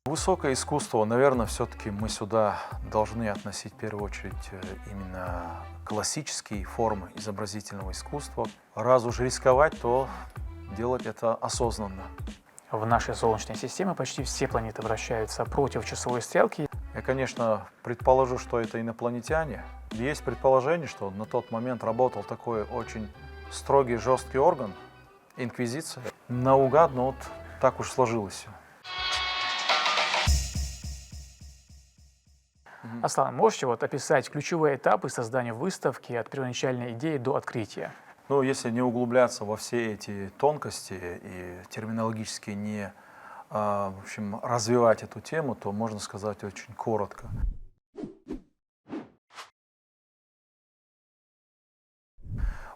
Высокое искусство, наверное, все-таки мы сюда должны относить в первую очередь именно классические формы изобразительного искусства. Раз уж рисковать, то делать это осознанно. В нашей Солнечной системе почти все планеты вращаются против часовой стрелки. Я, конечно, предположу, что это инопланетяне. Есть предположение, что на тот момент работал такой очень строгий, жесткий орган, инквизиция. Наугад, но вот так уж сложилось все. Аслан, можете описать ключевые этапы создания выставки от первоначальной идеи до открытия? Ну, если не углубляться во все эти тонкости и терминологически не в общем, развивать эту тему, то можно сказать очень коротко.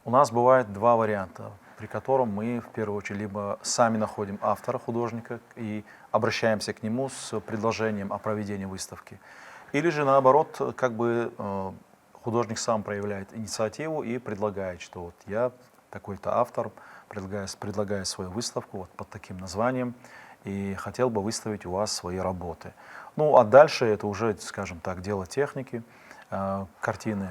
У нас бывает два варианта, при котором мы в первую очередь либо сами находим автора, художника, и обращаемся к нему с предложением о проведении выставки, или же наоборот, как бы художник сам проявляет инициативу и предлагает, что вот я такой-то автор, предлагаю свою выставку вот под таким названием и хотел бы выставить у вас свои работы. Ну а дальше это уже, скажем так, дело техники, картины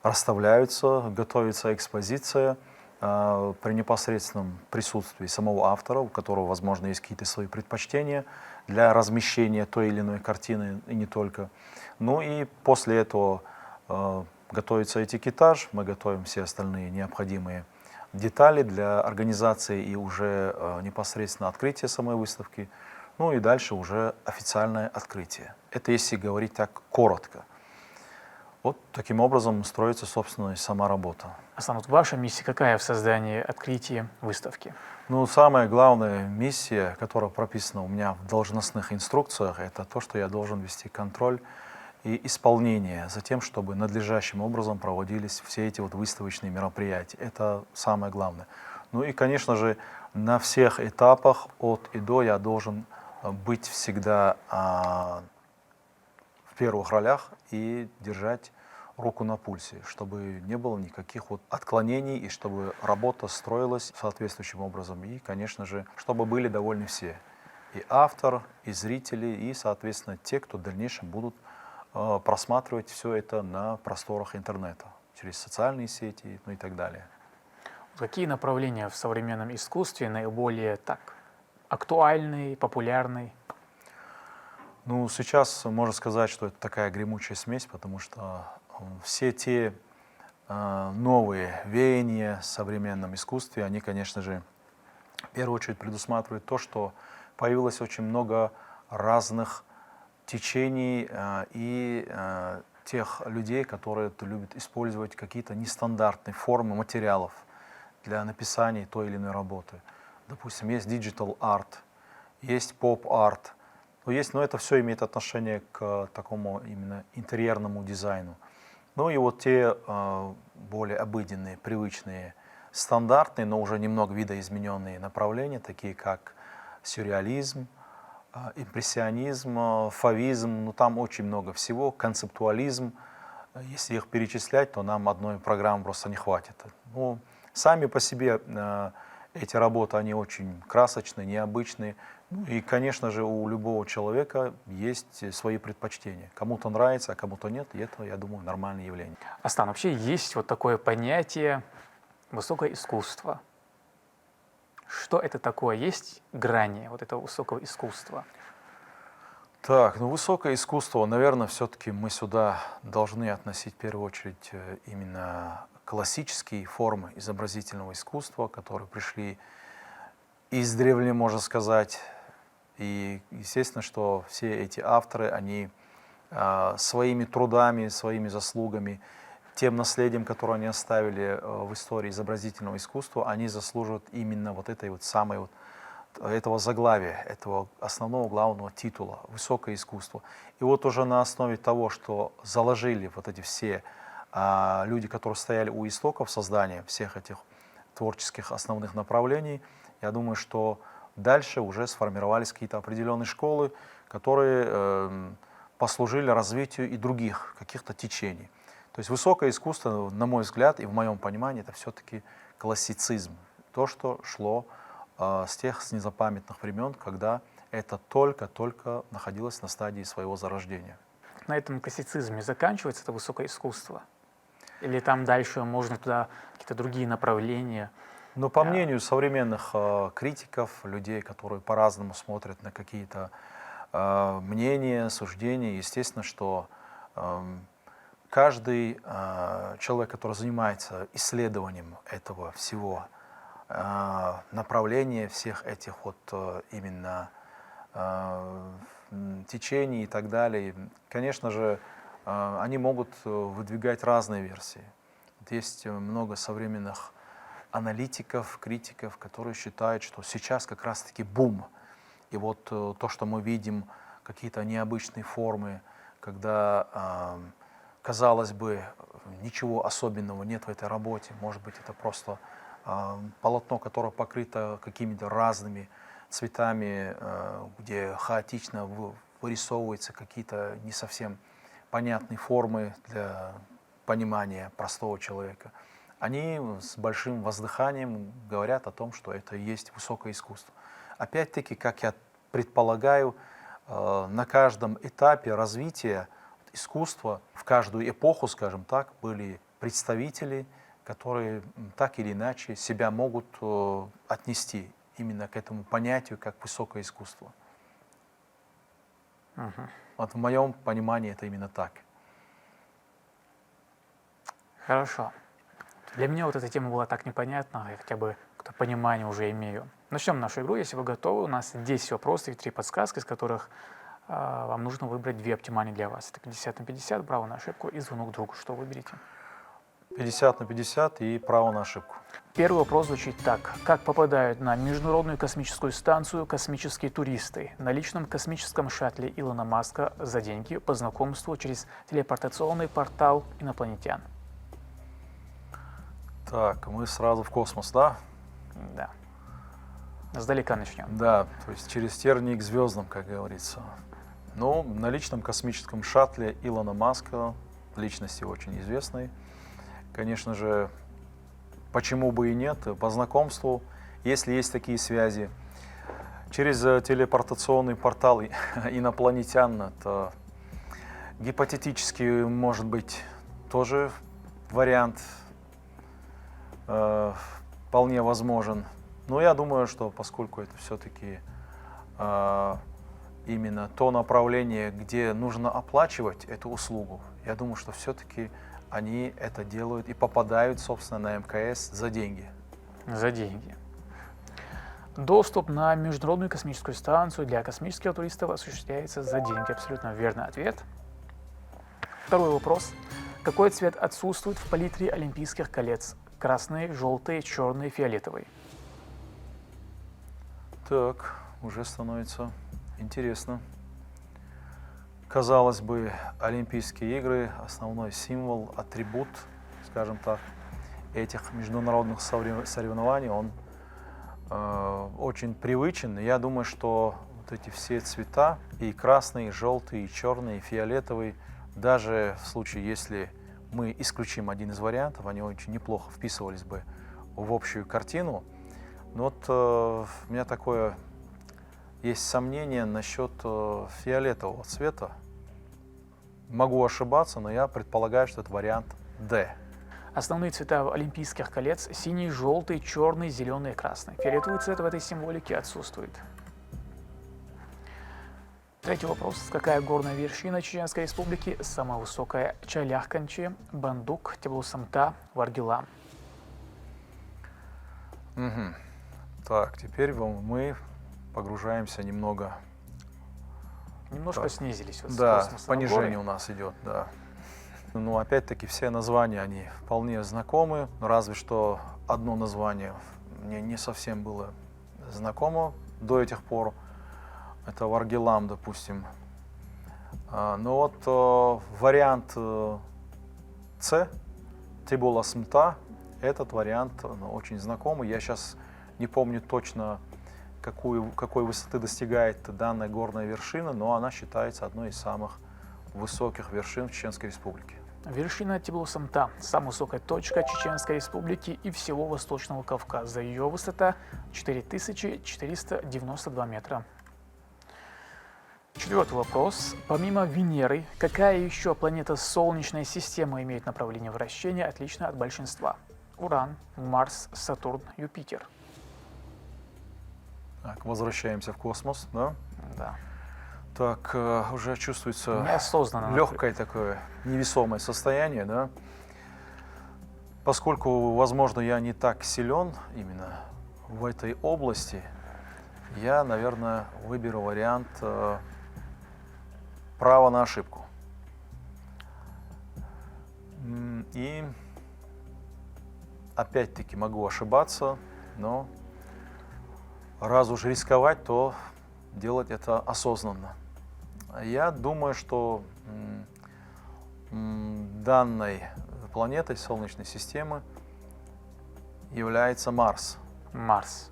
расставляются, готовится экспозиция при непосредственном присутствии самого автора, у которого, возможно, есть какие-то свои предпочтения для размещения той или иной картины и не только. Ну и после этого готовится этикетаж, мы готовим все остальные необходимые детали для организации и уже непосредственно открытия самой выставки. Ну и дальше уже официальное открытие. Это если говорить так коротко. Вот таким образом строится, собственно, и сама работа. Аслан, ваша миссия какая в создании открытия выставки? Ну, самая главная миссия, которая прописана у меня в должностных инструкциях, это то, что я должен вести контроль и исполнение за тем, чтобы надлежащим образом проводились все эти выставочные мероприятия. Это самое главное. Ну и, конечно же, на всех этапах от и до я должен быть всегда в первых ролях и держать руку на пульсе, чтобы не было никаких отклонений и чтобы работа строилась соответствующим образом. И, конечно же, чтобы были довольны все. И автор, и зрители, и, соответственно, те, кто в дальнейшем будут просматривать все это на просторах интернета, через социальные сети, ну и так далее. Какие направления в современном искусстве наиболее актуальны, популярны? Ну, сейчас можно сказать, что это такая гремучая смесь, потому что все те новые веяния в современном искусстве, они, конечно же, в первую очередь предусматривают то, что появилось очень много разных течений и тех людей, которые любят использовать какие-то нестандартные формы материалов для написания той или иной работы. Допустим, есть digital art, есть pop-art, но это все имеет отношение к такому именно интерьерному дизайну. Ну и вот те более обыденные, привычные, стандартные, но уже немного видоизмененные направления, такие как сюрреализм, импрессионизм, фавизм, там очень много всего, концептуализм. Если их перечислять, то нам одной программы просто не хватит. Ну, сами по себе эти работы, они очень красочные, необычные. Ну, и, конечно же, у любого человека есть свои предпочтения. Кому-то нравится, а кому-то нет, и это, я думаю, нормальное явление. Аслан, вообще есть такое понятие высокое искусство. Что это такое? Есть грани этого высокого искусства? Так, высокое искусство, наверное, все-таки мы сюда должны относить в первую очередь именно классические формы изобразительного искусства, которые пришли издревле, можно сказать. И естественно, что все эти авторы, они своими трудами, своими заслугами, тем наследием, которое они оставили в истории изобразительного искусства, они заслуживают именно этого заглавия, этого основного главного титула «Высокое искусство». И вот уже на основе того, что заложили эти все люди, которые стояли у истоков создания всех этих творческих основных направлений, я думаю, что дальше уже сформировались какие-то определенные школы, которые послужили развитию и других каких-то течений. То есть высокое искусство, на мой взгляд и в моем понимании, это все-таки классицизм. То, что шло с незапамятных времен, когда это только-только находилось на стадии своего зарождения. На этом классицизме заканчивается это высокое искусство? Или там дальше можно туда какие-то другие направления? Но по мнению современных критиков, людей, которые по-разному смотрят на какие-то мнения, суждения, естественно, что каждый человек, который занимается исследованием этого всего, направления всех этих вот именно течений и так далее, конечно же, они могут выдвигать разные версии. Вот есть много современных аналитиков, критиков, которые считают, что сейчас как раз-таки бум. И вот то, что мы видим, какие-то необычные формы, когда, казалось бы, ничего особенного нет в этой работе. Может быть, это просто полотно, которое покрыто какими-то разными цветами, где хаотично вырисовываются какие-то не совсем понятные формы для понимания простого человека. Они с большим воздыханием говорят о том, что это и есть высокое искусство. Опять-таки, как я предполагаю, на каждом этапе развития искусства, в каждую эпоху, скажем так, были представители, которые так или иначе себя могут отнести именно к этому понятию, как высокое искусство. Вот в моем понимании это именно так. Хорошо. Для меня вот эта тема была так непонятна, я хотя бы какое-то понимание уже имею. Начнем нашу игру, если вы готовы. У нас 10 вопросов и 3 подсказки, из которых вам нужно выбрать 2 оптимальные для вас. Это 50 на 50, право на ошибку и звонок другу. Что выберете? 50 на 50 и право на ошибку. Первый вопрос звучит так. Как попадают на Международную космическую станцию космические туристы на личном космическом шаттле Илона Маска за деньги по знакомству через телепортационный портал инопланетян? Так, мы сразу в космос, да? Да. Сдалека начнем. Да, то есть через тернии к звездам, как говорится. Ну, на личном космическом шаттле Илона Маска, личности очень известной, конечно же, почему бы и нет, по знакомству, если есть такие связи. Через телепортационный портал инопланетян, это гипотетически может быть тоже вариант, вполне возможен. Но я думаю, что поскольку это все-таки именно то направление, где нужно оплачивать эту услугу, я думаю, что все-таки они это делают и попадают, собственно, на МКС за деньги. За деньги. Доступ на Международную космическую станцию для космических туристов осуществляется за деньги. Абсолютно верный ответ. Второй вопрос. Какой цвет отсутствует в палитре Олимпийских колец? Красный, желтый, черный, фиолетовый. Так, уже становится интересно. Казалось бы, Олимпийские игры – основной символ, атрибут, скажем так, этих международных соревнований, он очень привычен. Я думаю, что вот эти все цвета, и красный, и желтый, и черный, и фиолетовый, даже в случае, если мы исключим один из вариантов, они очень неплохо вписывались бы в общую картину. Но вот у меня такое есть сомнение насчет фиолетового цвета. Могу ошибаться, но я предполагаю, что это вариант D. Основные цвета Олимпийских колец – синий, желтый, черный, зеленый и красный. Фиолетовый цвет в этой символике отсутствует. Третий вопрос. Какая горная вершина Чеченской Республики самая высокая? Чаляхканче, Бандук, Теблусамта, Варгила. Угу. Так, теперь мы погружаемся немного. Немножко так. снизились. Вот Да, с космоса понижение на у горы. нас идет, да. Ну, опять-таки, все названия, они вполне знакомы, но разве что одно название мне не совсем было знакомо до этих пор. Это Варгилам, допустим. Но вот вариант С, Тибула-Смта, этот вариант очень знакомый. Я сейчас не помню точно, какой высоты достигает данная горная вершина, но она считается одной из самых высоких вершин в Чеченской Республике. Вершина Теблусамта – самая высокая точка Чеченской Республики и всего Восточного Кавказа. Ее высота 4492 метра. 4-й вопрос. Помимо Венеры, какая еще планета Солнечной системы имеет направление вращения, отличное от большинства? Уран, Марс, Сатурн, Юпитер. Так, возвращаемся в космос, да? Да. Так, уже чувствуется Неосознанно. легкое такое невесомое состояние, да? Поскольку, возможно, я не так силен именно в этой области, я, наверное, выберу вариант право на ошибку. И опять-таки могу ошибаться, но раз уж рисковать, то делать это осознанно. Я думаю, что данной планетой Солнечной системы является Марс. Марс.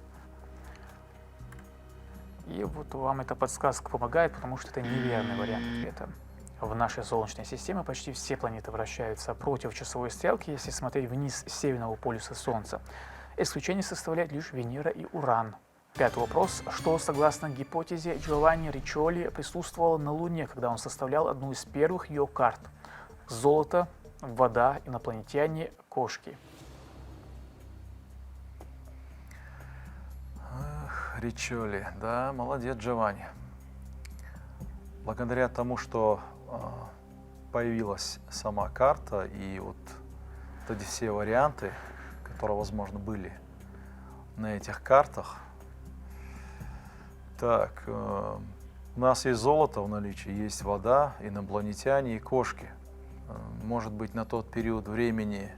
И вот вам эта подсказка помогает, потому что это неверный вариант ответа. В нашей Солнечной системе почти все планеты вращаются против часовой стрелки, если смотреть вниз с северного полюса Солнца. Исключение составляют лишь Венера и Уран. 5-й вопрос. Что, согласно гипотезе Джованни Риччоли, присутствовало на Луне, когда он составлял одну из первых ее карт? Золото, вода, инопланетяне, кошки. Риччоли, да, молодец, Джованни. Благодаря тому, что появилась сама карта и вот эти все варианты, которые, возможно, были на этих картах. Так, у нас есть золото в наличии, есть вода, инопланетяне и кошки. Может быть, на тот период времени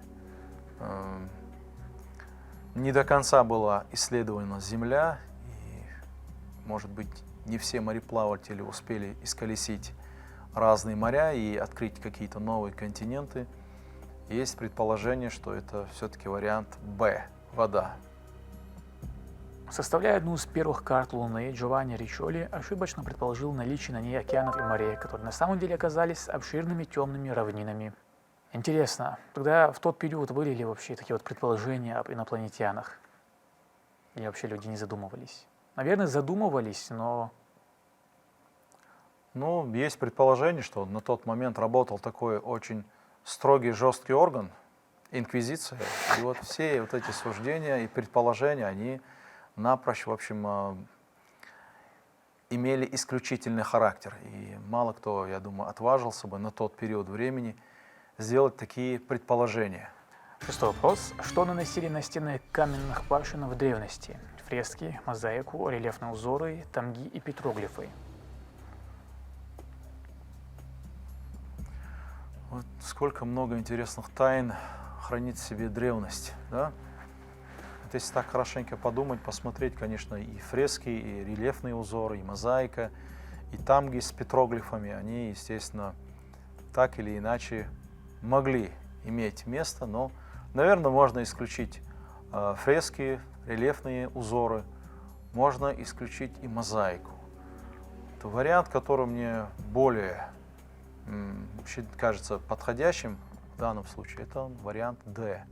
не до конца была исследована Земля, и, может быть, не все мореплаватели успели исколесить разные моря и открыть какие-то новые континенты. Есть предположение, что это все-таки вариант Б – вода. Составляя одну из первых карт Луны, Джованни Риччоли ошибочно предположил наличие на ней океанов и морей, которые на самом деле оказались обширными темными равнинами. Интересно, тогда в тот период были ли вообще такие вот предположения об инопланетянах? Или вообще люди не задумывались? Наверное, задумывались, но... Ну, есть предположение, что на тот момент работал такой очень строгий, жесткий орган, инквизиция. И вот все вот эти суждения и предположения, они напрочь, в общем, имели исключительный характер. И мало кто, я думаю, отважился бы на тот период времени сделать такие предположения. 6-й вопрос. Что наносили на стены каменных башен в древности? Фрески, мозаику, рельефные узоры, тамги и петроглифы. Вот сколько много интересных тайн хранит в себе древность, да? Вот если так хорошенько подумать, посмотреть, конечно, и фрески, и рельефные узоры, и мозаика, и тамги с петроглифами, они, естественно, так или иначе могли иметь место, но, наверное, можно исключить фрески, рельефные узоры, можно исключить и мозаику. Это вариант, который мне более кажется подходящим в данном случае, это вариант D.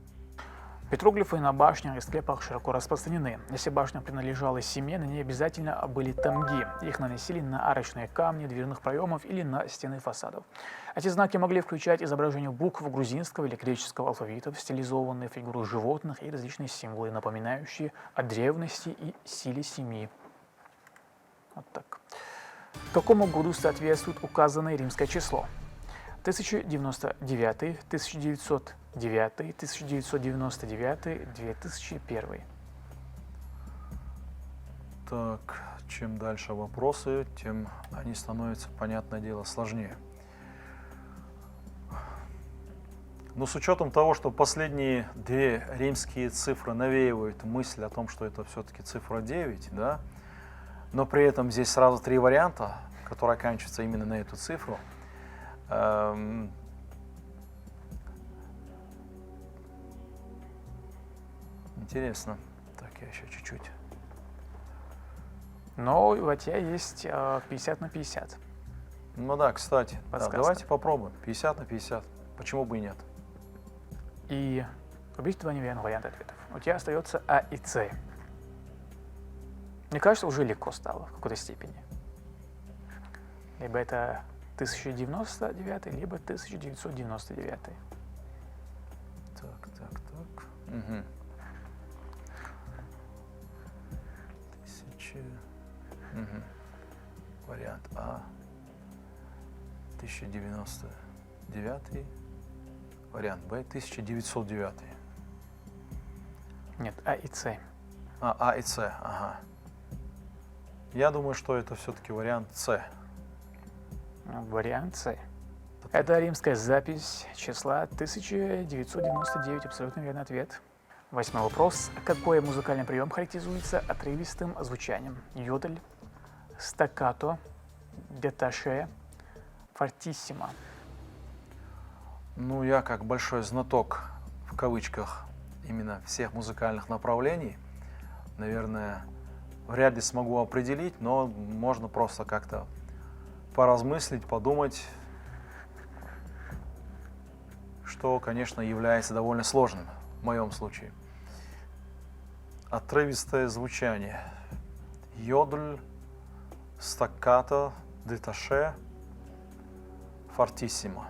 Петроглифы на башнях и склепах широко распространены. Если башня принадлежала семье, на ней обязательно были тамги. Их наносили на арочные камни дверных проемов или на стены фасадов. Эти знаки могли включать изображение букв грузинского или греческого алфавитов, стилизованные фигуры животных и различные символы, напоминающие о древности и силе семьи. Вот так. Какому году соответствует указанное римское число? 1099, 1909, 1999, 2001. Так, чем дальше вопросы, тем они становятся, понятное дело, сложнее. Но с учетом того, что последние две римские цифры навеивают мысль о том, что это все-таки цифра 9, да, но при этом здесь сразу три варианта, которые оканчиваются именно на эту цифру. Интересно. Так, я еще чуть-чуть. Но у тебя есть 50 на 50. Ну да, кстати, да, Подсказка. давайте попробуем. 50 на 50. Почему бы и нет? И выберите два неверных варианта ответов. У тебя остается А и С. Мне кажется, уже легко стало в какой-то степени. Либо это 1099, либо 1999. Так. Мгм. 1000. Мгм. Вариант А. 1099. Вариант Б. 1909. Нет, А и С. А и С. Ага. Я думаю, что это все-таки вариант С. Вариант С. Это римская запись числа 1999. Абсолютно верный ответ. 8 вопрос. Какой музыкальный прием характеризуется отрывистым звучанием? Йодель, стаккато, деташе, фортиссимо. Ну, я как большой знаток, в кавычках, именно всех музыкальных направлений, наверное, вряд ли смогу определить, но можно просто как-то поразмыслить, подумать, что, конечно, является довольно сложным в моем случае. Отрывистое звучание. Йодль, стаккато, деташе, фортиссимо.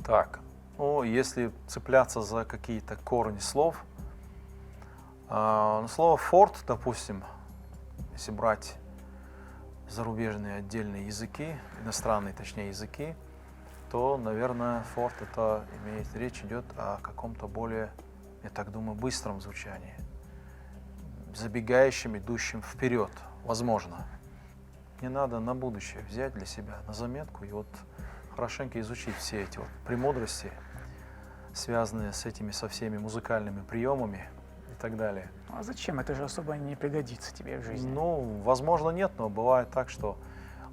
Так, ну, если цепляться за какие-то корни слов, слово «форт», допустим, если брать зарубежные отдельные языки, иностранные, точнее, языки, то, наверное, «форт» это речь идет о каком-то более, я так думаю, быстром звучании, забегающим, идущим вперед, возможно. Мне надо на будущее взять для себя на заметку и вот хорошенько изучить все эти вот премудрости, связанные с этими со всеми музыкальными приемами и так далее. А зачем? Это же особо не пригодится тебе в жизни. Ну, возможно, нет, но бывает так, что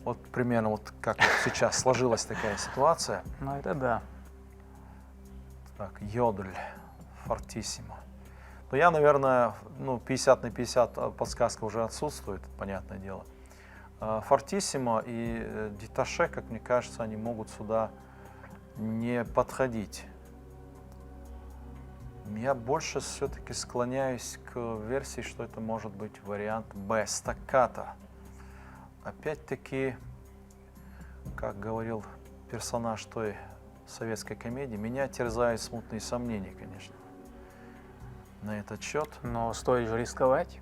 вот примерно вот как вот сейчас сложилась такая ситуация. Ну это да. Так, йодль, фортиссимо. Но я, наверное, 50 на 50 подсказка уже отсутствует, понятное дело. Фортиссимо и деташе, как мне кажется, они могут сюда не подходить. Я больше все-таки склоняюсь к версии, что это может быть вариант Б, стаккато. Опять-таки, как говорил персонаж той советской комедии, меня терзают смутные сомнения, конечно, на этот счет. Но стоит же рисковать.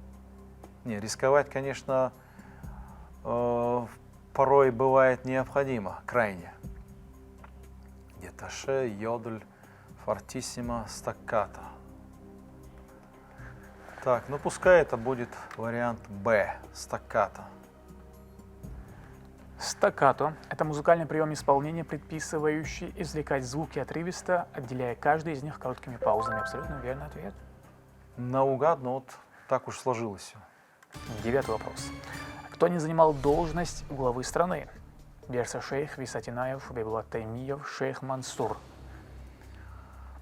Не, рисковать, конечно, порой бывает необходимо, крайне. Деташе, йодль, фортиссимо, стаккато. Так, ну пускай это будет вариант Б, стаккато. Стаккато – это музыкальный прием исполнения, предписывающий извлекать звуки отрывисто, отделяя каждый из них короткими паузами. Абсолютно верный ответ. Наугад, но вот так уж сложилось все. 9 вопрос. Кто не занимал должность главы страны? Берса шейх, Висатинаев, Бейбулат Таймиев, шейх Мансур.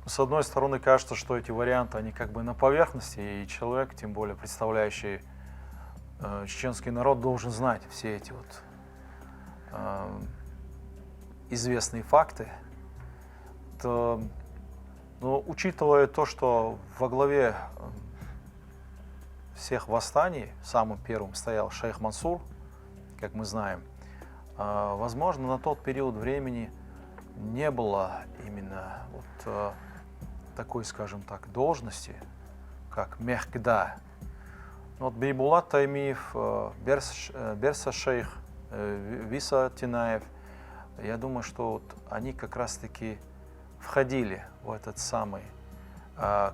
С одной стороны, кажется, что эти варианты, они как бы на поверхности, и человек, тем более представляющий чеченский народ, должен знать все эти вот известные факты. Но учитывая то, что во главе всех восстаний самым первым стоял шейх Мансур, как мы знаем, возможно, на тот период времени не было именно вот такой, скажем так, должности, как мехкда. Вот Бейбулат Таймиев, Берса шейх, Висатинаев, я думаю, что вот они как раз-таки входили в этот самый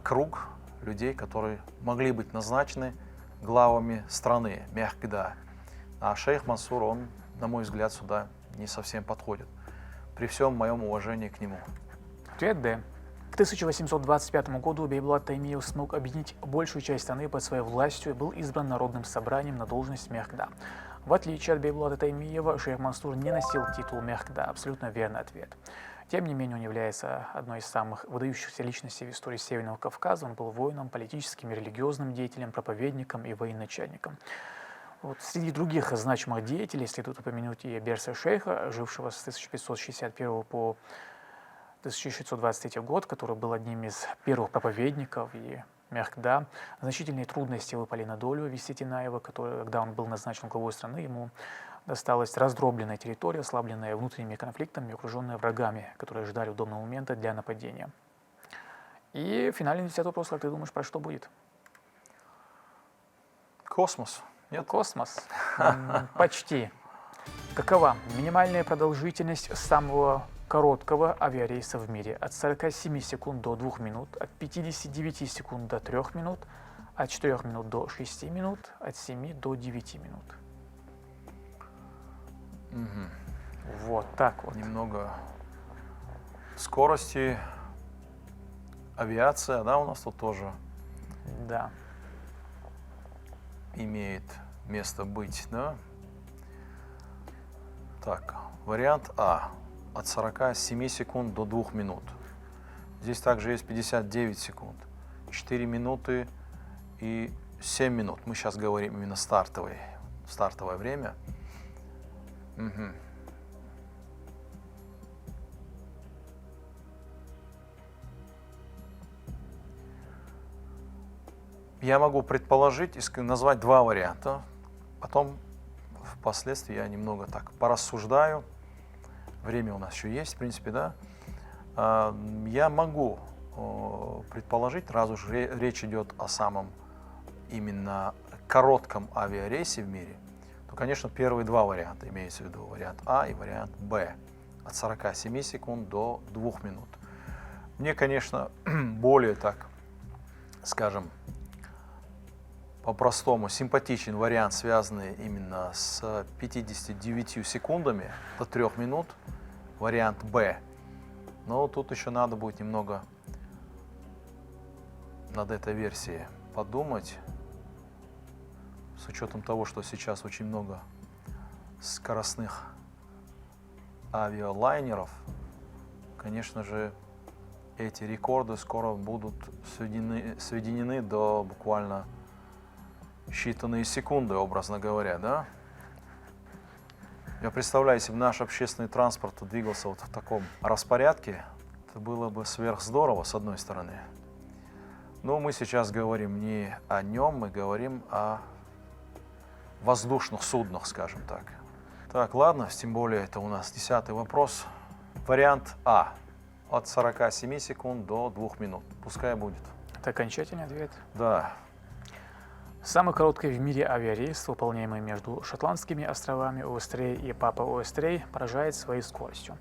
круг людей, которые могли быть назначены главами страны, мехкда. А шейх Мансур, он, на мой взгляд, сюда не совсем подходит. При всем моем уважении к нему. Ответ Д. К 1825 году Бейбулат Таймиев смог объединить большую часть страны под своей властью и был избран Народным собранием на должность мехкда. В отличие от Бейбулата Таймиева, шейх Мансур не носил титул мехкда. Абсолютно верный ответ. Тем не менее, он является одной из самых выдающихся личностей в истории Северного Кавказа. Он был воином, политическим и религиозным деятелем, проповедником и военачальником. Вот среди других значимых деятелей следует упомянуть и Берса шейха, жившего с 1561 по 1623 год, который был одним из первых проповедников и мехкда. Значительные трудности выпали на долю Висатинаева, когда он был назначен главой страны. Ему досталась раздробленная территория, ослабленная внутренними конфликтами и окруженная врагами, которые ждали удобного момента для нападения. И финальный 10-й вопрос, как ты думаешь, про что будет? Космос. Нет? Космос. Почти. Какова минимальная продолжительность самого короткого авиарейса в мире? От 47 секунд до 2 минут, от 59 секунд до 3 минут, от 4 минут до 6 минут, от 7 до 9 минут. Вот так вот. Немного скорости, авиация, да, у нас тут тоже Да. имеет место быть, да? Так, вариант А. От 47 секунд до 2 минут. Здесь также есть 59 секунд, 4 минуты и 7 минут. Мы сейчас говорим именно стартовое время. Мгм. Я могу предположить и назвать два варианта. Потом, впоследствии, я немного так порассуждаю. Время у нас еще есть, в принципе, да. Я могу предположить, раз уж речь идет о самом именно коротком авиарейсе в мире, то, конечно, первые два варианта, имеется в виду вариант А и вариант Б, от 47 секунд до 2 минут. Мне, конечно, более так, скажем, по-простому симпатичен вариант, связанный именно с 59 секундами до 3 минут, вариант Б. Но тут еще надо будет немного над этой версией подумать, с учетом того, что сейчас очень много скоростных авиалайнеров. Конечно же, эти рекорды скоро будут сведены до буквально считанные секунды, образно говоря, да? Я представляю, если бы наш общественный транспорт двигался вот в таком распорядке, это было бы сверхздорово, с одной стороны. Но мы сейчас говорим не о нем, мы говорим о воздушных суднах, скажем так. Так, ладно, тем более это у нас 10-й вопрос. Вариант А. От 47 секунд до 2 минут. Пускай будет. Это окончательный ответ. Да. Самый короткий в мире авиарейс, выполняемый между Шотландскими островами Уэстрей и Папа-Уэстрей, поражает своей скоростью.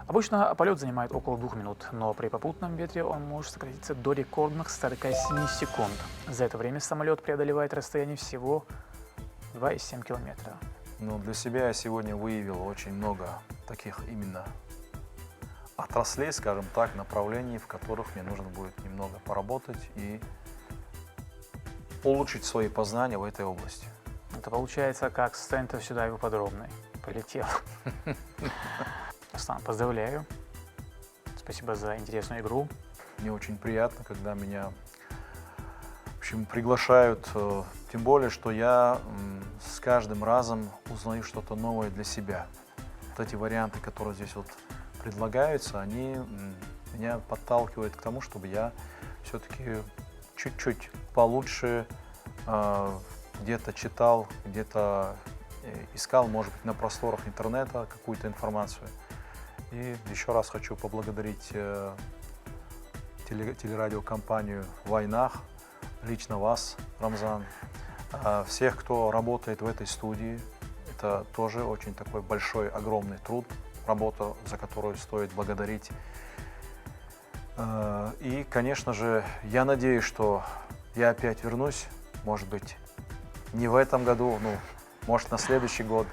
Обычно полет занимает около 2 минут, но при попутном ветре он может сократиться до рекордных 47 секунд. За это время самолет преодолевает расстояние всего 2,7 километра. Ну, для себя я сегодня выявил очень много таких именно отраслей, скажем так, направлений, в которых мне нужно будет немного поработать и улучшить свои познания в этой области. Это получается как с центра сюда и подробный. Полетел. Аслан, поздравляю. Спасибо за интересную игру. Мне очень приятно, когда меня, в общем, приглашают, тем более, что я с каждым разом узнаю что-то новое для себя. Вот эти варианты, которые здесь вот предлагаются, они меня подталкивают к тому, чтобы я все-таки чуть-чуть получше где-то читал, где-то искал, может быть, на просторах интернета какую-то информацию. И еще раз хочу поблагодарить телерадиокомпанию «Войнах», лично вас, Рамзан, всех, кто работает в этой студии. Это тоже очень такой большой, огромный труд, работа, за которую стоит благодарить. И, конечно же, я надеюсь, что я опять вернусь, может быть, не в этом году, ну, может, на следующий год.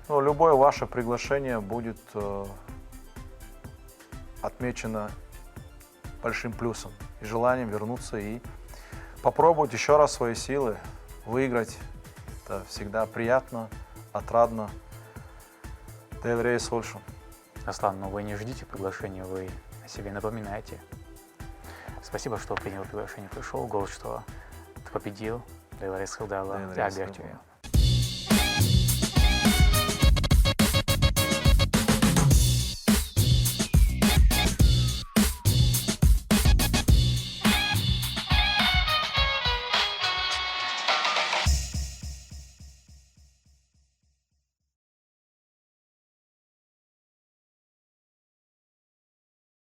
Но любое ваше приглашение будет отмечено большим плюсом и желанием вернуться и попробовать еще раз свои силы, выиграть. Это всегда приятно, отрадно. Дель Сольшу. Аслан, но вы не ждите приглашения, вы о себе напоминаете. Спасибо, что принял приглашение, пришел, гол, что ты победил. Дель Рейс Хилдала. Дель Рейс Тягар Хилдала.